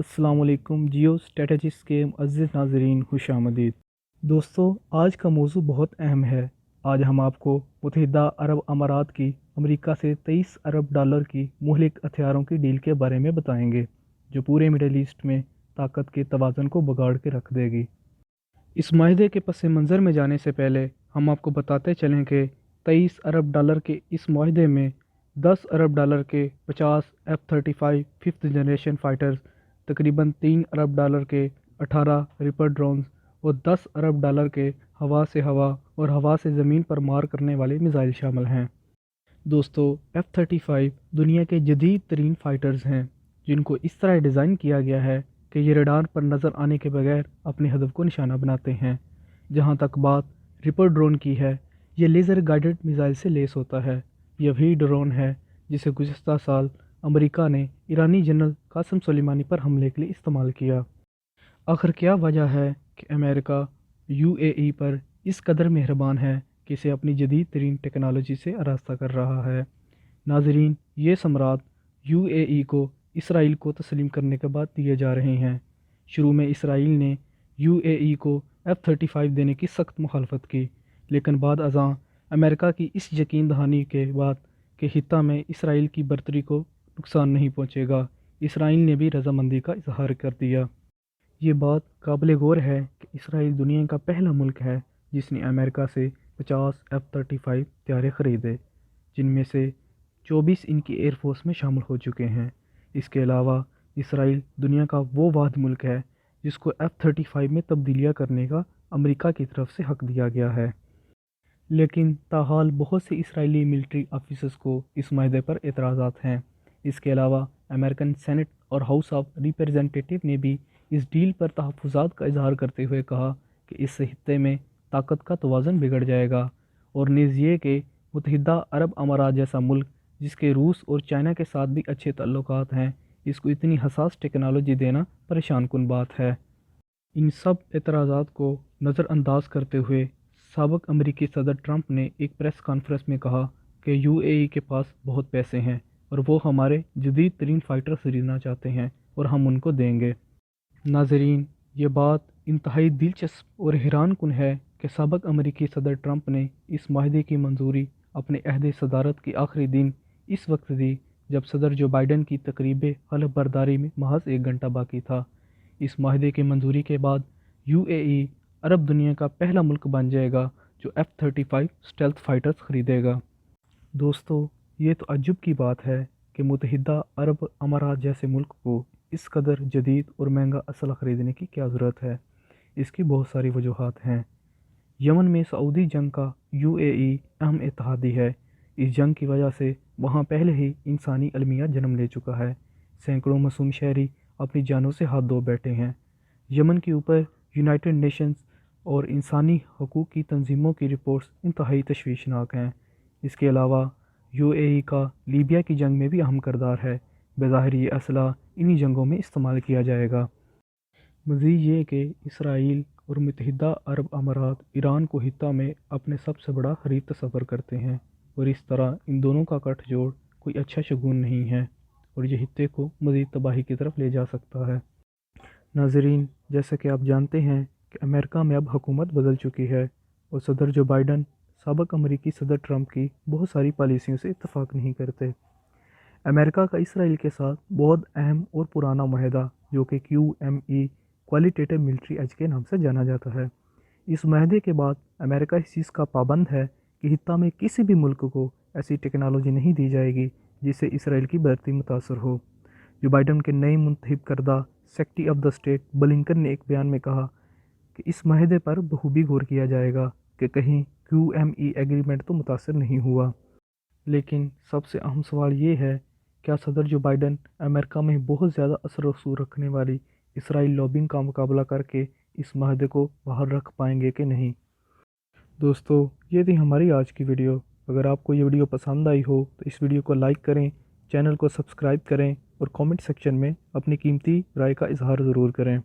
السلام علیکم جیو اسٹریٹجسٹ کے معزز ناظرین، خوش آمدید۔ دوستو، آج کا موضوع بہت اہم ہے۔ آج ہم آپ کو متحدہ عرب امارات کی امریکہ سے 23 ارب ڈالر کی مہلک ہتھیاروں کی ڈیل کے بارے میں بتائیں گے، جو پورے مڈل ایسٹ میں طاقت کے توازن کو بگاڑ کے رکھ دے گی۔ اس معاہدے کے پس منظر میں جانے سے پہلے ہم آپ کو بتاتے چلیں کہ 23 ارب ڈالر کے اس معاہدے میں 10 ارب ڈالر کے 50 F-35 5th جنریشن فائٹرز، تقریباً 3 ارب ڈالر کے 18 ریپر ڈرونز اور 10 ارب ڈالر کے ہوا سے ہوا اور ہوا سے زمین پر مار کرنے والے میزائل شامل ہیں۔ دوستو، F-35 دنیا کے جدید ترین فائٹرز ہیں، جن کو اس طرح ڈیزائن کیا گیا ہے کہ یہ ریڈار پر نظر آنے کے بغیر اپنے ہدف کو نشانہ بناتے ہیں۔ جہاں تک بات ریپر ڈرون کی ہے، یہ لیزر گائیڈڈ میزائل سے لیس ہوتا ہے۔ یہ وہی ڈرون ہے جسے گزشتہ سال امریکہ نے ایرانی جنرل قاسم سلیمانی پر حملے کے لیے استعمال کیا۔ آخر کیا وجہ ہے کہ امریکہ UAE پر اس قدر مہربان ہے کہ اسے اپنی جدید ترین ٹیکنالوجی سے آراستہ کر رہا ہے؟ ناظرین، یہ ثمرات UAE کو اسرائیل کو تسلیم کرنے کے بعد دیے جا رہے ہیں۔ شروع میں اسرائیل نے UAE کو F-35 دینے کی سخت مخالفت کی، لیکن بعد ازاں امریکہ کی اس یقین دہانی کے بعد کہ خطہ میں اسرائیل کی برتری کو نقصان نہیں پہنچے گا، اسرائیل نے بھی رضامندی کا اظہار کر دیا۔ یہ بات قابل غور ہے کہ اسرائیل دنیا کا پہلا ملک ہے جس نے امریکہ سے 50 F-35 طیارے خریدے، جن میں سے 24 ان کی ایئر فورس میں شامل ہو چکے ہیں۔ اس کے علاوہ اسرائیل دنیا کا وہ واحد ملک ہے جس کو F-35 میں تبدیلیاں کرنے کا امریکہ کی طرف سے حق دیا گیا ہے۔ لیکن تاحال بہت سے اسرائیلی ملٹری آفیسرز کو اس معاہدے پر اعتراضات ہیں۔ اس کے علاوہ امریکن سینٹ اور ہاؤس آف ریپریزنٹیٹیو نے بھی اس ڈیل پر تحفظات کا اظہار کرتے ہوئے کہا کہ اس سے خطے میں طاقت کا توازن بگڑ جائے گا، اور نیز یہ کہ متحدہ عرب امارات جیسا ملک جس کے روس اور چائنا کے ساتھ بھی اچھے تعلقات ہیں، اس کو اتنی حساس ٹیکنالوجی دینا پریشان کن بات ہے۔ ان سب اعتراضات کو نظر انداز کرتے ہوئے سابق امریکی صدر ٹرمپ نے ایک پریس کانفرنس میں کہا کہ UAE کے پاس بہت پیسے ہیں اور وہ ہمارے جدید ترین فائٹر خریدنا چاہتے ہیں اور ہم ان کو دیں گے۔ ناظرین، یہ بات انتہائی دلچسپ اور حیران کن ہے کہ سابق امریکی صدر ٹرمپ نے اس معاہدے کی منظوری اپنے عہد صدارت کے آخری دن اس وقت دی جب صدر جو بائیڈن کی تقریب حلف برداری میں محض 1 گھنٹہ باقی تھا۔ اس معاہدے کی منظوری کے بعد UAE عرب دنیا کا پہلا ملک بن جائے گا جو F-35 اسٹیلتھ فائٹرز خریدے گا۔ دوستو، یہ تو عجب کی بات ہے کہ متحدہ عرب امارات جیسے ملک کو اس قدر جدید اور مہنگا اسلحہ خریدنے کی کیا ضرورت ہے؟ اس کی بہت ساری وجوہات ہیں۔ یمن میں سعودی جنگ کا UAE اہم اتحادی ہے۔ اس جنگ کی وجہ سے وہاں پہلے ہی انسانی المیہ جنم لے چکا ہے۔ سینکڑوں معصوم شہری اپنی جانوں سے ہاتھ دھو بیٹھے ہیں۔ یمن کے اوپر یونائٹڈ نیشنز اور انسانی حقوق کی تنظیموں کی رپورٹس انتہائی تشویشناک ہیں۔ اس کے علاوہ UAE کا لیبیا کی جنگ میں بھی اہم کردار ہے۔ بظاہر یہ اسلحہ انہی جنگوں میں استعمال کیا جائے گا۔ مزید یہ کہ اسرائیل اور متحدہ عرب امارات ایران کو خطہ میں اپنے سب سے بڑا حریف تصور کرتے ہیں، اور اس طرح ان دونوں کا گٹھ جوڑ کوئی اچھا شگون نہیں ہے اور یہ خطے کو مزید تباہی کی طرف لے جا سکتا ہے۔ ناظرین، جیسا کہ آپ جانتے ہیں کہ امریکہ میں اب حکومت بدل چکی ہے اور صدر جو بائیڈن سابق امریکی صدر ٹرمپ کی بہت ساری پالیسیوں سے اتفاق نہیں کرتے۔ امریکہ کا اسرائیل کے ساتھ بہت اہم اور پرانا معاہدہ جو کہ QME کوالٹیٹیو ملٹری ایج کے نام سے جانا جاتا ہے، اس معاہدے کے بعد امریکہ اس چیز کا پابند ہے کہ خطہ میں کسی بھی ملک کو ایسی ٹیکنالوجی نہیں دی جائے گی جس سے اسرائیل کی برتری متاثر ہو۔ جو بائیڈن کے نئے منتخب کردہ secretary of the state Blinken نے ایک بیان میں کہا کہ اس معاہدے پر بخوبی غور کیا جائے گا کہ کہیں QME ایگریمنٹ تو متاثر نہیں ہوا۔ لیکن سب سے اہم سوال یہ ہے، کیا صدر جو بائیڈن امریکہ میں بہت زیادہ اثر و رسوخ رکھنے والی اسرائیل لابنگ کا مقابلہ کر کے اس معاہدے کو باہر رکھ پائیں گے کہ نہیں؟ دوستو، یہ تھی ہماری آج کی ویڈیو۔ اگر آپ کو یہ ویڈیو پسند آئی ہو تو اس ویڈیو کو لائک کریں، چینل کو سبسکرائب کریں اور کامنٹ سیکشن میں اپنی قیمتی رائے کا اظہار ضرور کریں۔